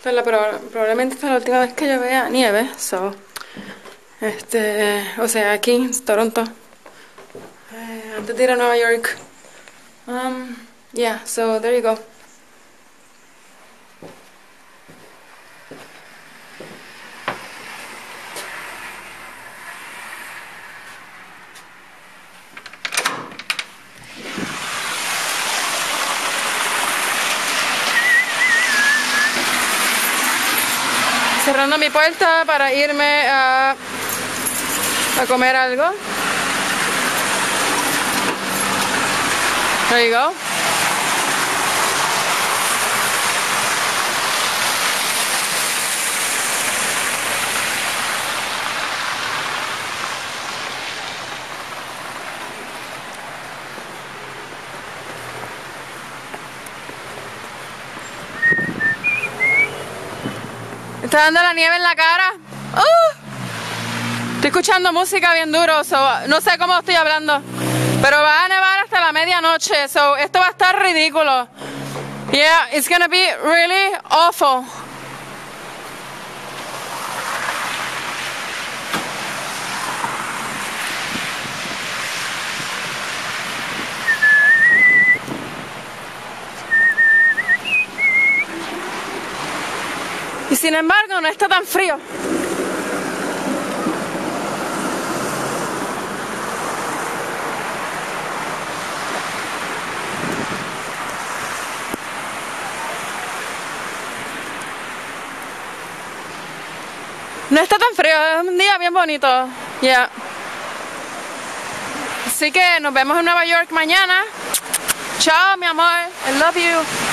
Probablemente esta es la última vez que yo vea nieve, o sea, aquí en Toronto, antes de ir a Nueva York. Yeah, so there you go. Cerrando mi puerta para irme a comer algo. There you go. ¿Me está dando la nieve en la cara? Estoy escuchando música bien duro, no sé cómo estoy hablando. Pero va a nevar hasta la medianoche, esto va a estar ridículo. Yeah, it's gonna be really awful. Y sin embargo, no está tan frío. No está tan frío, es un día bien bonito. Yeah. Así que nos vemos en Nueva York mañana. Chao, mi amor. I love you.